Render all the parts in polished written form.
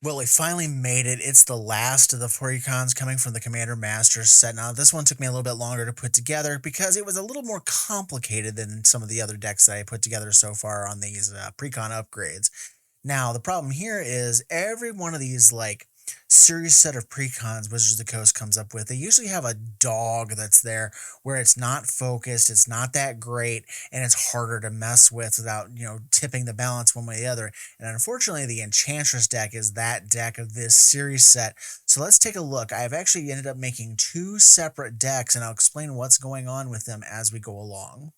Well, we finally made it. It's the last of the Precons coming from the Commander Master set. Now, this one took me a little bit longer to put together because it was a little more complicated than some of the other decks that I put together so far on these Precon upgrades. Now, the problem here is every one of these, like, series set of precons Wizards of the Coast comes up with, they usually have a dog that's there where it's not focused, it's not that great, and it's harder to mess with without, tipping the balance one way or the other. And unfortunately, the Enchantress deck is that deck of this series set. So let's take a look. I've actually ended up making two separate decks, and I'll explain what's going on with them as we go along.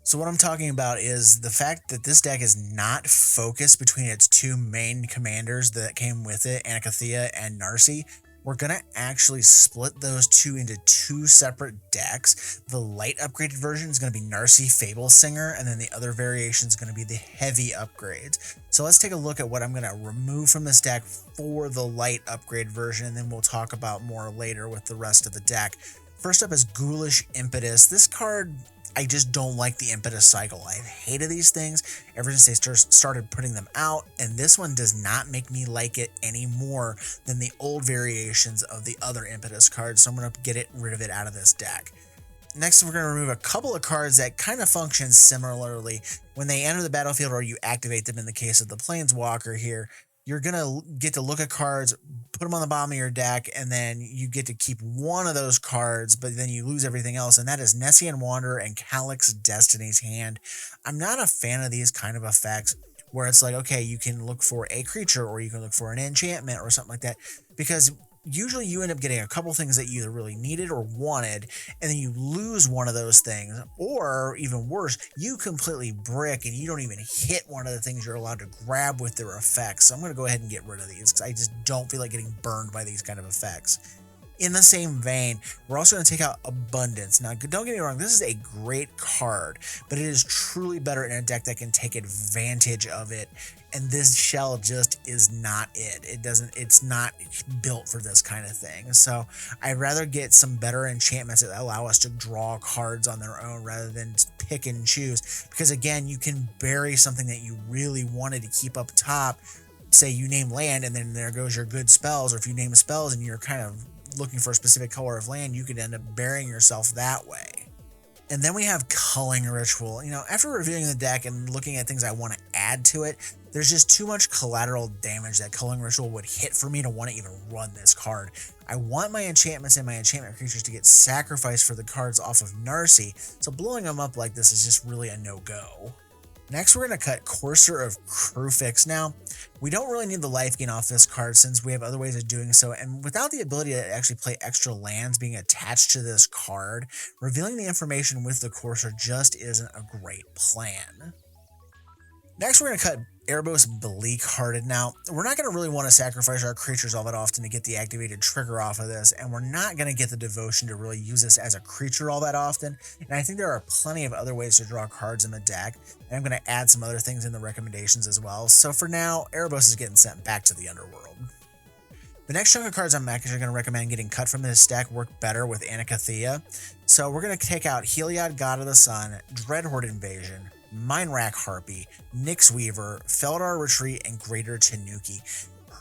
So what I'm talking about is the fact that this deck is not focused between its two main commanders that came with it, Anikthea and Narcy. We're going to actually split those two into two separate decks. The light upgraded version is going to be Narcy Fable Singer, and then the other variation is going to be the heavy upgrades. So let's take a look at what I'm going to remove from this deck for the light upgrade version, and then we'll talk about more later with the rest of the deck. First up is Ghoulish Impetus. This card, I just don't like the Impetus cycle. I've hated these things ever since they started putting them out, and this one does not make me like it any more than the old variations of the other Impetus cards, so I'm going to get rid of it out of this deck. Next, we're going to remove a couple of cards that kind of function similarly. When they enter the battlefield or you activate them in the case of the Planeswalker here, you're going to get to look at cards, put them on the bottom of your deck, and then you get to keep one of those cards, but then you lose everything else, and that is Nessian Wanderer and Calyx Destiny's Hand. I'm not a fan of these kind of effects where it's like, okay, you can look for a creature or you can look for an enchantment or something like that, because usually you end up getting a couple things that you either really needed or wanted, and then you lose one of those things, or even worse, you completely brick and you don't even hit one of the things you're allowed to grab with their effects. So I'm going to go ahead and get rid of these because I just don't feel like getting burned by these kind of effects. In the same vein, we're also going to take out Abundance. Now, don't get me wrong, this is a great card, but it is truly better in a deck that can take advantage of it, and this shell just is not it. It's not built for this kind of thing. So I'd rather get some better enchantments that allow us to draw cards on their own rather than pick and choose, because again, you can bury something that you really wanted to keep up top. Say you name land and then there goes your good spells, or if you name spells and you're kind of looking for a specific color of land, you could end up burying yourself that way. And then we have Culling Ritual. After reviewing the deck and looking at things I want to add to it, there's just too much collateral damage that Culling Ritual would hit for me to want to even run this card. I want my enchantments and my enchantment creatures to get sacrificed for the cards off of Narcy, so blowing them up like this is just really a no-go. Next, we're going to cut Courser of Crufix. Now, we don't really need the life gain off this card since we have other ways of doing so, and without the ability to actually play extra lands being attached to this card, revealing the information with the Courser just isn't a great plan. Next, we're going to cut Erebos Bleak-Hearted. Now, we're not going to really want to sacrifice our creatures all that often to get the activated trigger off of this, and we're not going to get the devotion to really use this as a creature all that often, and I think there are plenty of other ways to draw cards in the deck, and I'm going to add some other things in the recommendations as well. So for now, Erebos is getting sent back to the underworld. The next chunk of cards I'm actually going to recommend getting cut from this deck work better with Anikthea. So we're going to take out Heliod, God of the Sun, Dreadhorde Invasion, Mindwrack Harpy, Nyx Weaver, Feldar Retreat, and Greater Tanuki.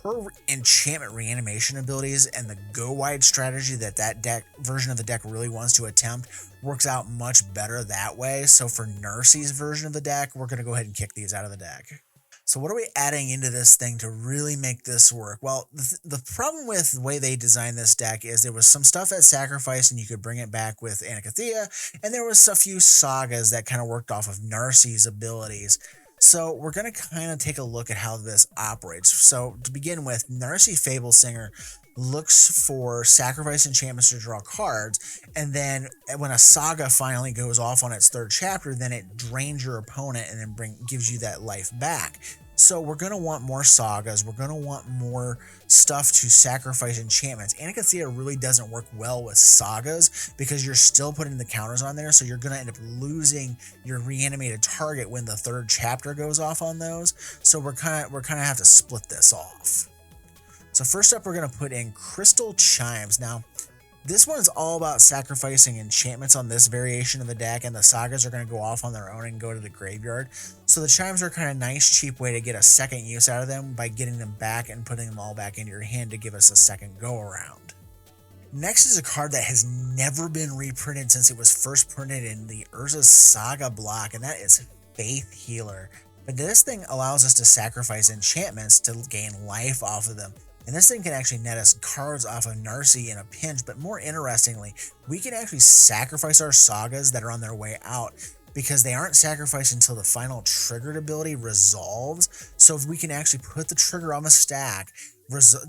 Her enchantment reanimation abilities and the go wide strategy that deck version of the deck really wants to attempt works out much better that way. So for Narcy's version of the deck, we're going to go ahead and kick these out of the deck. So what are we adding into this thing to really make this work? Well, the problem with the way they designed this deck is there was some stuff that sacrificed and you could bring it back with Anikthea, and there was a few sagas that kind of worked off of Narcy's abilities. So we're going to kind of take a look at how this operates. So to begin with, Narcy Fable Singer looks for sacrifice enchantments to draw cards, and then when a saga finally goes off on its third chapter, then it drains your opponent and then gives you that life back. So we're going to want more sagas, we're going to want more stuff to sacrifice enchantments. Anikthea really doesn't work well with sagas because you're still putting the counters on there, so you're going to end up losing your reanimated target when the third chapter goes off on those. So we're kind of have to split this off. So first up, we're going to put in Crystal Chimes. Now, This one is all about sacrificing enchantments on this variation of the deck, and the sagas are going to go off on their own and go to the graveyard. So the chimes are kind of nice, cheap way to get a second use out of them by getting them back and putting them all back into your hand to give us a second go around. Next is a card that has never been reprinted since it was first printed in the Urza's Saga block, and that is Faith Healer. But this thing allows us to sacrifice enchantments to gain life off of them. And this thing can actually net us cards off of Narcy in a pinch, but more interestingly, we can actually sacrifice our sagas that are on their way out because they aren't sacrificed until the final triggered ability resolves. So if we can actually put the trigger on the stack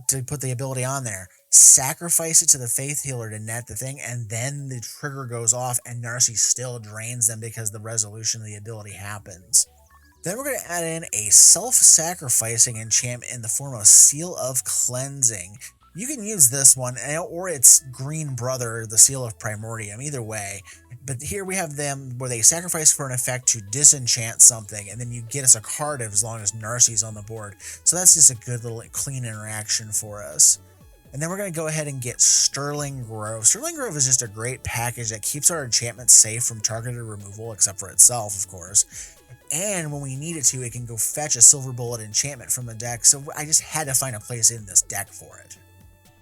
to put the ability on there, sacrifice it to the Faith Healer to net the thing, and then the trigger goes off and Narcy still drains them because the resolution of the ability happens. Then we're going to add in a self-sacrificing enchantment in the form of Seal of Cleansing. You can use this one, or its green brother, the Seal of Primordium, either way. But here we have them where they sacrifice for an effect to disenchant something, and then you get us a card as long as Narcy's on the board. So that's just a good little clean interaction for us. And then we're going to go ahead and get Sterling Grove. Sterling Grove is just a great package that keeps our enchantments safe from targeted removal, except for itself, of course. And when we need it to, it can go fetch a Silver Bullet enchantment from the deck, so I just had to find a place in this deck for it.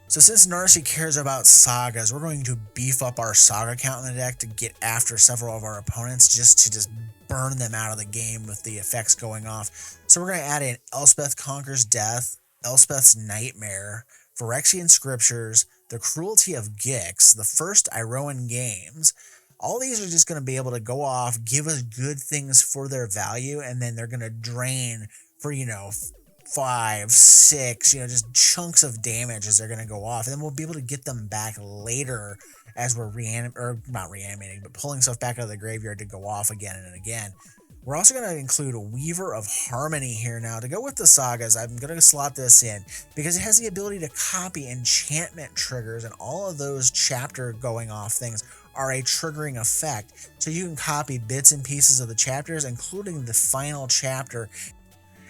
So since Narcy cares about sagas, we're going to beef up our saga count in the deck to get after several of our opponents just to burn them out of the game with the effects going off. So we're going to add in Elspeth Conquers Death, Elspeth's Nightmare, Phyrexian Scriptures, The Cruelty of Gix, the first Iroan Games. All these are just going to be able to go off, give us good things for their value, and then they're going to drain for, 5, 6, just chunks of damage as they're going to go off. And then we'll be able to get them back later as we're not reanimating, but pulling stuff back out of the graveyard to go off again and again. We're also going to include a Weaver of Harmony here now. To go with the sagas, I'm going to slot this in because it has the ability to copy enchantment triggers, and all of those chapter going off things are a triggering effect. So you can copy bits and pieces of the chapters, including the final chapter.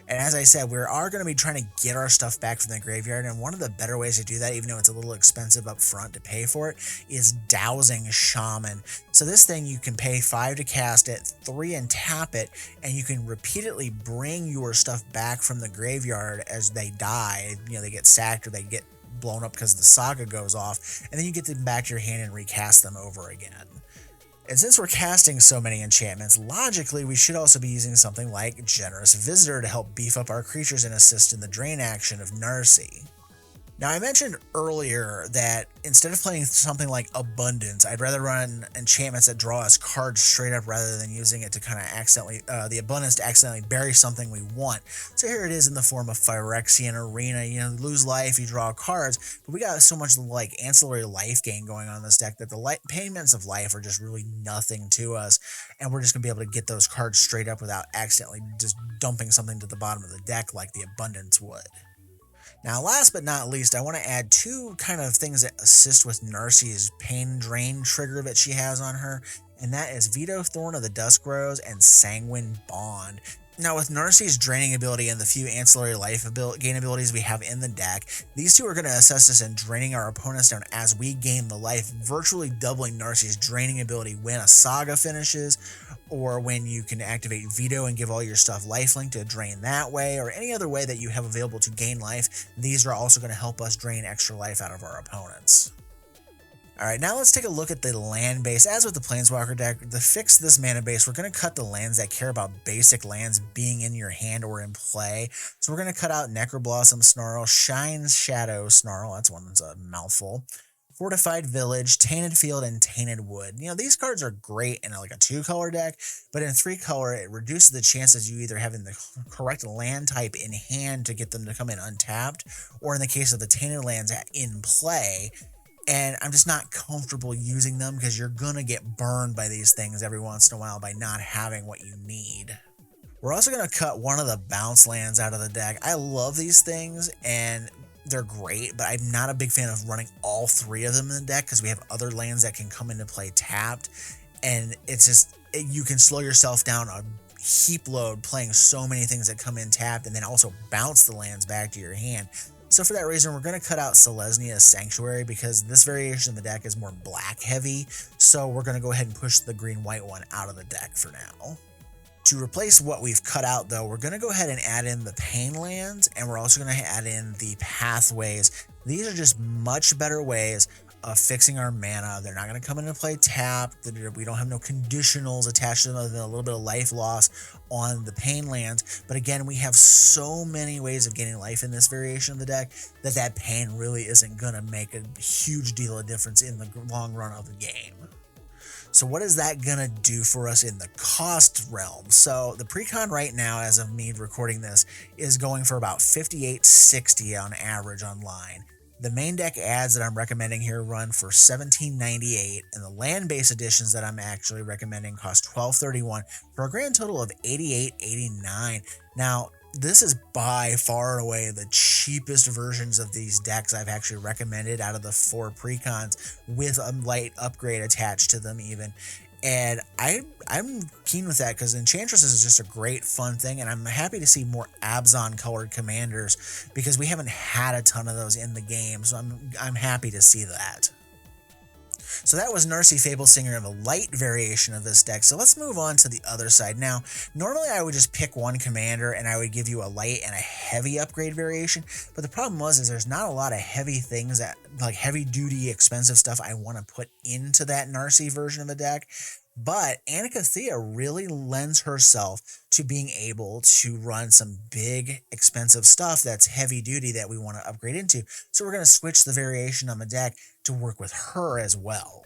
And as I said, we are going to be trying to get our stuff back from the graveyard, and one of the better ways to do that, even though it's a little expensive up front to pay for it, is Dowsing Shaman. So this thing, you can pay 5 to cast it, 3 and tap it, and you can repeatedly bring your stuff back from the graveyard as they die. They get sacked or they get blown up because the saga goes off, and then you get them back to your hand and recast them over again. And since we're casting so many enchantments, logically we should also be using something like Generous Visitor to help beef up our creatures and assist in the drain action of Narcy. Now, I mentioned earlier that instead of playing something like Abundance, I'd rather run enchantments that draw us cards straight up rather than using it to kind of the Abundance to accidentally bury something we want. So here it is in the form of Phyrexian Arena. You lose life, you draw cards, but we got so much ancillary life gain going on in this deck that the payments of life are just really nothing to us, and we're just going to be able to get those cards straight up without accidentally just dumping something to the bottom of the deck like the Abundance would. Now, last but not least, I want to add 2 kind of things that assist with Narcy's pain drain trigger that she has on her, and that is Veto Thorn of the Dusk Rose and Sanguine Bond. Now, with Narcy's draining ability and the few ancillary life gain abilities we have in the deck, these 2 are going to assist us in draining our opponents down as we gain the life, virtually doubling Narcy's draining ability when a saga finishes, or when you can activate Veto and give all your stuff lifelink to drain that way, or any other way that you have available to gain life. These are also going to help us drain extra life out of our opponents. Alright, now let's take a look at the land base. As with the Planeswalker deck, to fix this mana base, we're going to cut the lands that care about basic lands being in your hand or in play. So we're going to cut out Necroblossom Snarl, Shine's Shadow Snarl, that's one that's a mouthful, Fortified Village, Tainted Field, and Tainted Wood. These cards are great in a 2-color deck, but in 3-color, it reduces the chances you either having the correct land type in hand to get them to come in untapped, or in the case of the Tainted lands in play. And I'm just not comfortable using them because you're going to get burned by these things every once in a while by not having what you need. We're also going to cut one of the bounce lands out of the deck. I love these things and they're great, but I'm not a big fan of running all 3 of them in the deck because we have other lands that can come into play tapped. And it's just, you can slow yourself down heap load playing so many things that come in tapped and then also bounce the lands back to your hand. So for that reason, we're going to cut out Selesnia's Sanctuary because this variation of the deck is more black heavy. So we're going to go ahead and push the green-white one out of the deck for now. To replace what we've cut out though, we're going to go ahead and add in the Pain lands, and we're also going to add in the Pathways. These are just much better ways of fixing our mana. They're not going to come into play tapped. We don't have no conditionals attached to them other than a little bit of life loss on the Pain lands. But again, we have so many ways of gaining life in this variation of the deck that Pain really isn't going to make a huge deal of difference in the long run of the game. So what is that gonna do for us in the cost realm? So the Precon right now, as of me recording this, is going for about $58.60 on average online. The main deck ads that I'm recommending here run for $17.98, and the land-based editions that I'm actually recommending cost $12.31 for a grand total of $88.89. Now, this is by far and away the cheapest versions of these decks I've actually recommended out of the 4 Precons, with a light upgrade attached to them even. And I'm keen with that because Enchantresses is just a great fun thing, and I'm happy to see more Abzan colored commanders because we haven't had a ton of those in the game, so I'm happy to see that. So that was Narcy, Fable Singer, of a light variation of this deck. So let's move on to the other side. Now, normally I would just pick one commander and I would give you a light and a heavy upgrade variation. But the problem is there's not a lot of heavy things that, like heavy duty, expensive stuff I want to put into that Narcy version of the deck. But Anikthea really lends herself to being able to run some big, expensive stuff that's heavy duty that we want to upgrade into. So we're going to switch the variation on the deck to work with her as well.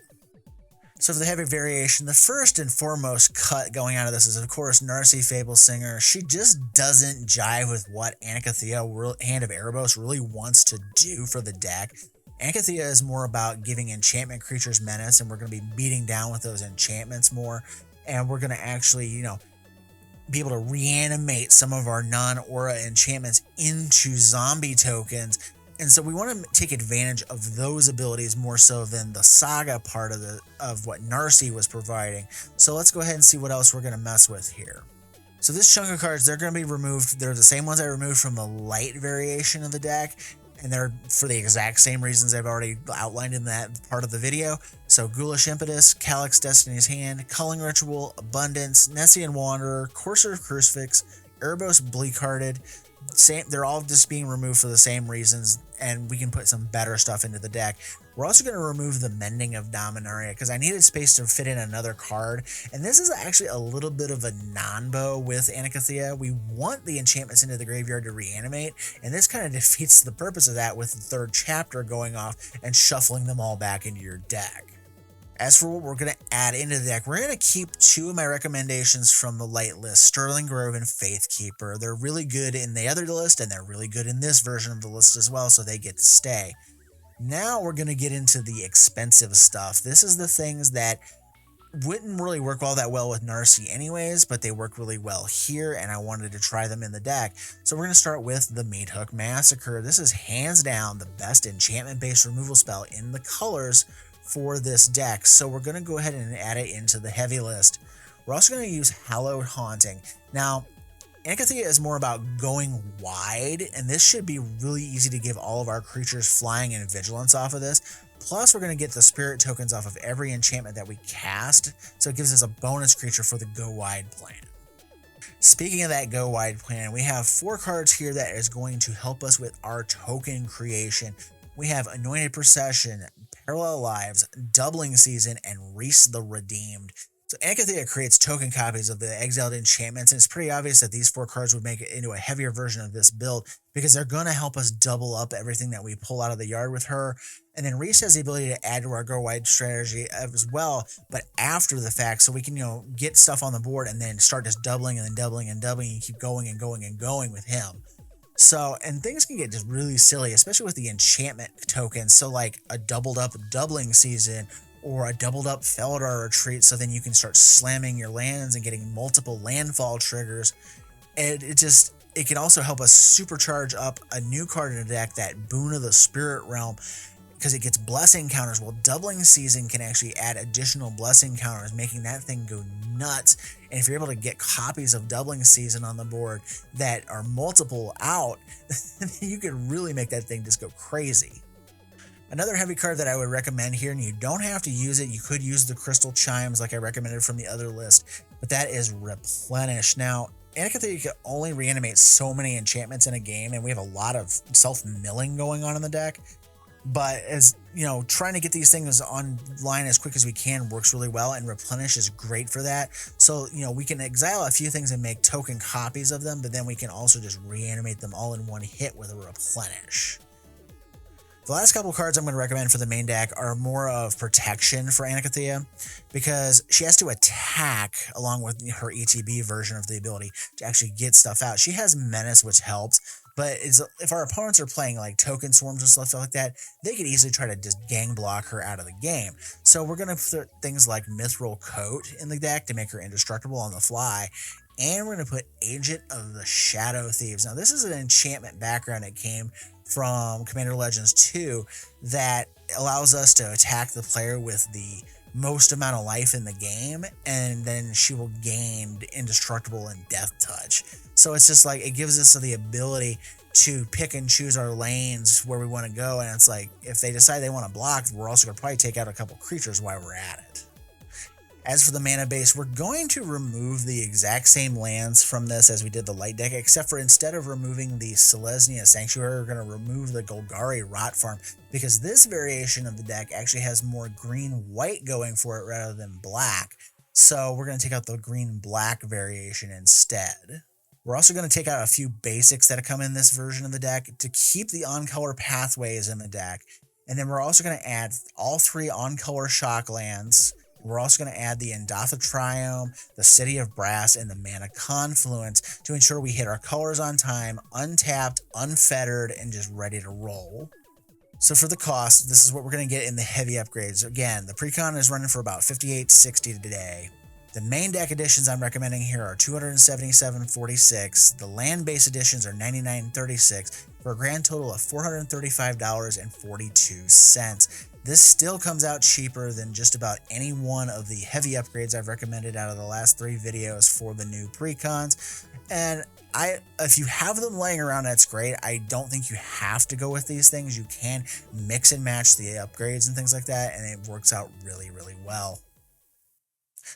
So for the heavy variation, the first and foremost cut going out of this is, of course, Narcy, Fable Singer. She just doesn't jive with what Anikthea, Hand of Erebos, really wants to do for the deck. Anikthea is more about giving enchantment creatures menace, and we're going to be beating down with those enchantments more, and we're going to actually, be able to reanimate some of our non-aura enchantments into zombie tokens. And so we want to take advantage of those abilities more so than the saga part of what Narcy was providing. So let's go ahead and see what else we're going to mess with here. So this chunk of cards, they're going to be removed. They're the same ones I removed from the light variation of the deck, and they're for the exact same reasons I've already outlined in that part of the video. So Ghoulish Impetus, Calyx Destiny's Hand, Culling Ritual, Abundance, Nessian Wanderer, Courser of Crucifix, Erebos Bleakhearted. They're all just being removed for the same reasons, and we can put some better stuff into the deck. We're also going to remove the Mending of Dominaria because I needed space to fit in another card, and this is actually a little bit of a non-bow with Anikthea. We want the enchantments into the graveyard to reanimate, and this kind of defeats the purpose of that with the third chapter going off and shuffling them all back into your deck. As for what we're going to add into the deck, we're going to keep 2 of my recommendations from the light list, Sterling Grove and Faithkeeper. They're really good in the other list, and they're really good in this version of the list as well, so they get to stay. Now we're going to get into the expensive stuff. This is the things that wouldn't really work all that well with Narcy anyways, but they work really well here, and I wanted to try them in the deck. So we're going to start with the Meathook Massacre. This is hands down the best enchantment-based removal spell in the colors for this deck, so we're going to go ahead and add it into the heavy list. We're also going to use Hallowed Haunting. Now, Anikthea is more about going wide, and this should be really easy to give all of our creatures flying and vigilance off of this. Plus, we're going to get the spirit tokens off of every enchantment that we cast, so it gives us a bonus creature for the Go Wide plan. Speaking of that Go Wide plan, we have 4 cards here that is going to help us with our token creation. We have Anointed Procession, Parallel Lives, Doubling Season, and Reese the Redeemed. So Anikthea creates token copies of the exiled enchantments, and it's pretty obvious that these 4 cards would make it into a heavier version of this build because they're going to help us double up everything that we pull out of the yard with her. And then Reese has the ability to add to our Go Wide strategy as well, but after the fact, so we can, get stuff on the board and then start just doubling and then doubling and doubling and keep going and going and going with him. So, and things can get just really silly, especially with the enchantment tokens. So like a doubled up Doubling Season or a doubled up Felidar Retreat, so then you can start slamming your lands and getting multiple landfall triggers. And it can also help us supercharge up a new card in the deck, that Boon of the Spirit Realm, because it gets blessing counters. Well, doubling season can actually add additional blessing counters, making that thing go nuts. And if you're able to get copies of doubling season on the board that are multiple out, you can really make that thing just go crazy. Another heavy card that I would recommend here, and you don't have to use it, you could use the crystal chimes like I recommended from the other list, but that is Replenish. Now, Anikthea can only reanimate so many enchantments in a game, and we have a lot of self-milling going on in the deck. But as you know, trying to get these things online as quick as we can works really well, and Replenish is great for that. So, you know, we can exile a few things and make token copies of them, but then we can also just reanimate them all in one hit with a Replenish. The last couple cards I'm going to recommend for the main deck are more of protection for Anikthea, because she has to attack along with her ETB version of the ability to actually get stuff out. She has Menace, which helps, but if our opponents are playing like token swarms and stuff like that, they could easily try to just gang block her out of the game. So we're going to put things like Mithril Coat in the deck to make her indestructible on the fly, and we're going to put Agent of the Shadow Thieves. Now, this is an enchantment background that came from Commander Legends 2 that allows us to attack the player with the most amount of life in the game, and then she will gain Indestructible and Death Touch. So it's just like, it gives us the ability to pick and choose our lanes where we want to go, and it's like, if they decide they want to block, we're also going to probably take out a couple creatures while we're at it. As for the mana base, we're going to remove the exact same lands from this as we did the light deck, except for instead of removing the Selesnya Sanctuary, we're going to remove the Golgari Rot Farm, because this variation of the deck actually has more green-white going for it rather than black. So we're going to take out the green-black variation instead. We're also going to take out a few basics that come in this version of the deck to keep the on-color pathways in the deck. And then we're also going to add all 3 on-color shock lands. We're also going to add the Endatha Triome, the City of Brass, and the Mana Confluence to ensure we hit our colors on time, untapped, unfettered, and just ready to roll. So for the cost, this is what we're going to get in the heavy upgrades. Again, the Precon is running for about $58.60 today. The main deck editions I'm recommending here are $277.46. The land-based editions are $99.36 for a grand total of $435.42. This still comes out cheaper than just about any one of the heavy upgrades I've recommended out of the last 3 videos for the new Precons. And if you have them laying around, that's great. I don't think you have to go with these things. You can mix and match the upgrades and things like that, and it works out really, really well.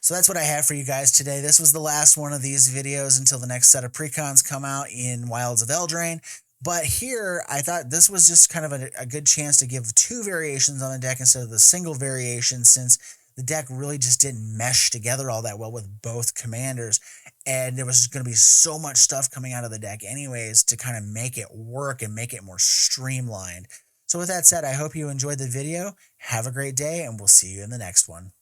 So that's what I have for you guys today. This was the last one of these videos until the next set of Precons come out in Wilds of Eldraine. But here, I thought this was just kind of a good chance to give 2 variations on the deck instead of the single variation, since the deck really just didn't mesh together all that well with both commanders. And there was going to be so much stuff coming out of the deck anyways to kind of make it work and make it more streamlined. So with that said, I hope you enjoyed the video. Have a great day, and we'll see you in the next one.